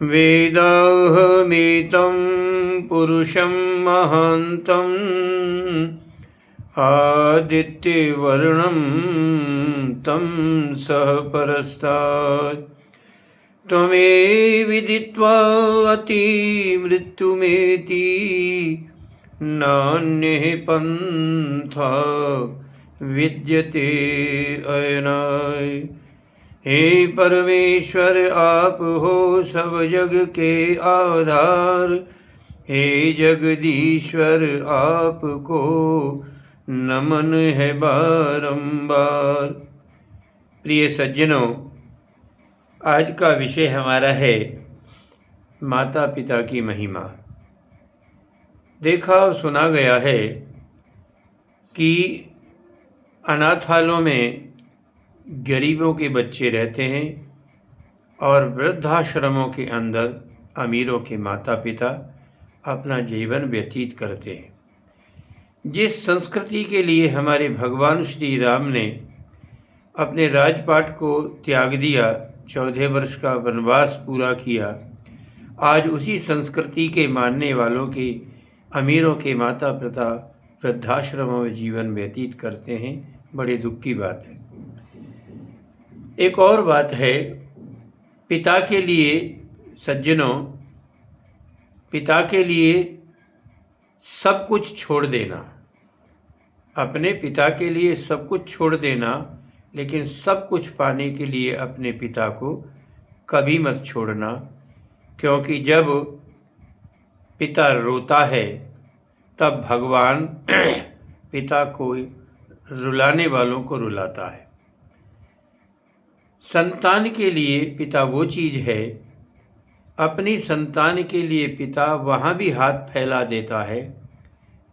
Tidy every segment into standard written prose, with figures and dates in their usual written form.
वेदाहमेतं पुरुषं महान्तम् आदित्यवर्णं तं सह परस्तात् त्वमेविदित्वा अतिमृत्युमेति नान्यः पन्था विद्यते अयनाय। हे परमेश्वर आप हो सब जग के आधार, हे जगदीश्वर आपको नमन है बारंबार। प्रिय सज्जनों, आज का विषय हमारा है माता पिता की महिमा। देखा और सुना गया है कि अनाथालयों में गरीबों के बच्चे रहते हैं और वृद्धाश्रमों के अंदर अमीरों के माता पिता अपना जीवन व्यतीत करते हैं। जिस संस्कृति के लिए हमारे भगवान श्री राम ने अपने राजपाट को त्याग दिया, 14 वर्ष का वनवास पूरा किया, आज उसी संस्कृति के मानने वालों के अमीरों के माता पिता वृद्धाश्रमों में जीवन व्यतीत करते हैं। बड़े दुख की बात है। एक और बात है, पिता के लिए सज्जनों, पिता के लिए सब कुछ छोड़ देना, अपने पिता के लिए सब कुछ छोड़ देना, लेकिन सब कुछ पाने के लिए अपने पिता को कभी मत छोड़ना, क्योंकि जब पिता रोता है तब भगवान पिता को रुलाने वालों को रुलाता है। संतान के लिए पिता वो चीज़ है, अपनी संतान के लिए पिता वहाँ भी हाथ फैला देता है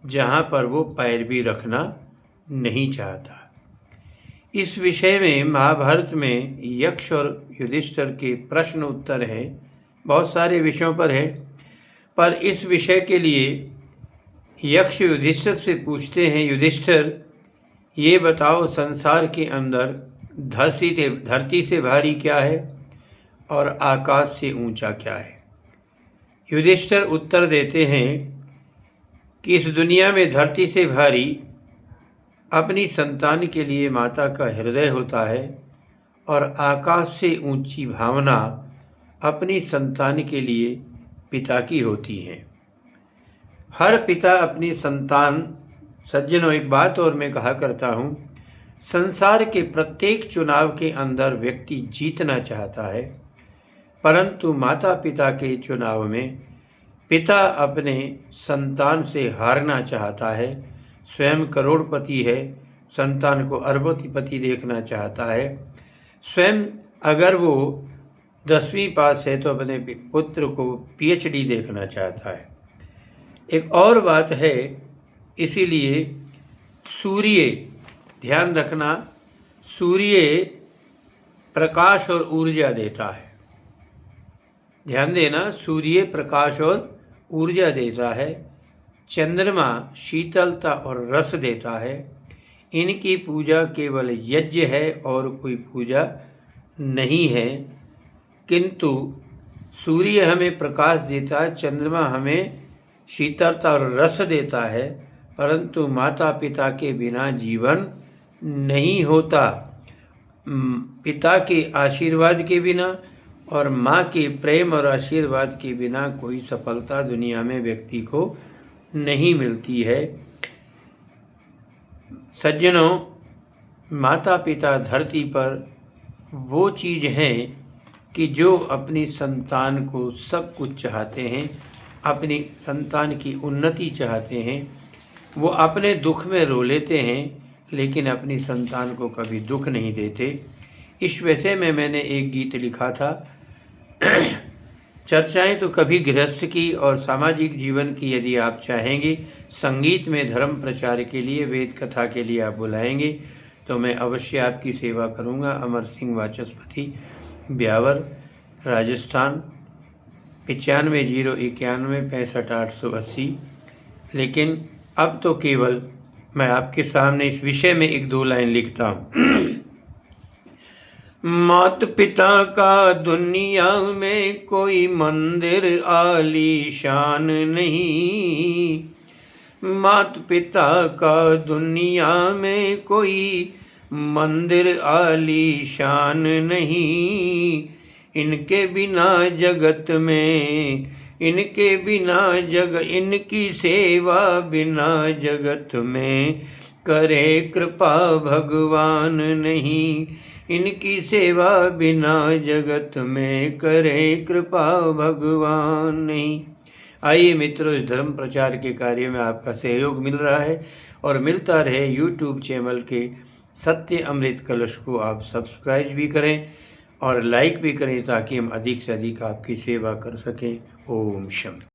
जहाँ पर वो पैर भी रखना नहीं चाहता। इस विषय में महाभारत में यक्ष और युधिष्ठिर के प्रश्न उत्तर हैं। बहुत सारे विषयों पर है, पर इस विषय के लिए यक्ष युधिष्ठिर से पूछते हैं, युधिष्ठिर ये बताओ संसार के अंदर धरती से भारी क्या है और आकाश से ऊंचा क्या है। युधिष्ठिर उत्तर देते हैं कि इस दुनिया में धरती से भारी अपनी संतान के लिए माता का हृदय होता है और आकाश से ऊंची भावना अपनी संतान के लिए पिता की होती है। हर पिता अपनी संतान, सज्जनों एक बात और मैं कहा करता हूँ, संसार के प्रत्येक चुनाव के अंदर व्यक्ति जीतना चाहता है, परंतु माता पिता के चुनाव में पिता अपने संतान से हारना चाहता है। स्वयं करोड़पति है, संतान को अरबपति देखना चाहता है। स्वयं अगर वो 10वीं पास है तो अपने पुत्र को PhD देखना चाहता है। एक और बात है, इसीलिए सूर्य, ध्यान रखना, सूर्य प्रकाश और ऊर्जा देता है। ध्यान देना, सूर्य प्रकाश और ऊर्जा देता है। चंद्रमा शीतलता और रस देता है। इनकी पूजा केवल यज्ञ है और कोई पूजा नहीं है। किंतु सूर्य हमें प्रकाश देता है, चंद्रमा हमें शीतलता और रस देता है, परंतु माता पिता के बिना जीवन नहीं होता। पिता के आशीर्वाद के बिना और माँ के प्रेम और आशीर्वाद के बिना कोई सफलता दुनिया में व्यक्ति को नहीं मिलती है। सज्जनों, माता पिता धरती पर वो चीज़ हैं कि जो अपनी संतान को सब कुछ चाहते हैं, अपनी संतान की उन्नति चाहते हैं। वो अपने दुख में रो लेते हैं, लेकिन अपनी संतान को कभी दुख नहीं देते। इस विषय में मैंने एक गीत लिखा था। चर्चाएं तो कभी गृहस्थ की और सामाजिक जीवन की यदि आप चाहेंगे, संगीत में धर्म प्रचार के लिए, वेद कथा के लिए आप बुलाएंगे तो मैं अवश्य आपकी सेवा करूंगा। अमर सिंह वाचस्पति, ब्यावर, राजस्थान 950191 65 880। लेकिन अब तो केवल मैं आपके सामने इस विषय में 1-2 लाइन लिखता हूँ। मात पिता का दुनिया में कोई मंदिर आलीशान नहीं, मात पिता का दुनिया में कोई मंदिर आलीशान नहीं। इनके बिना जगत में, इनके बिना इनकी सेवा बिना जगत में करे कृपा भगवान नहीं। इनकी सेवा बिना जगत में करे कृपा भगवान नहीं। आइए मित्रों, इस धर्म प्रचार के कार्य में आपका सहयोग मिल रहा है और मिलता रहे। यूट्यूब चैनल के सत्य अमृत कलश को आप सब्सक्राइब भी करें और लाइक भी करें ताकि हम अधिक से अधिक आपकी सेवा कर सकें। ओम शम।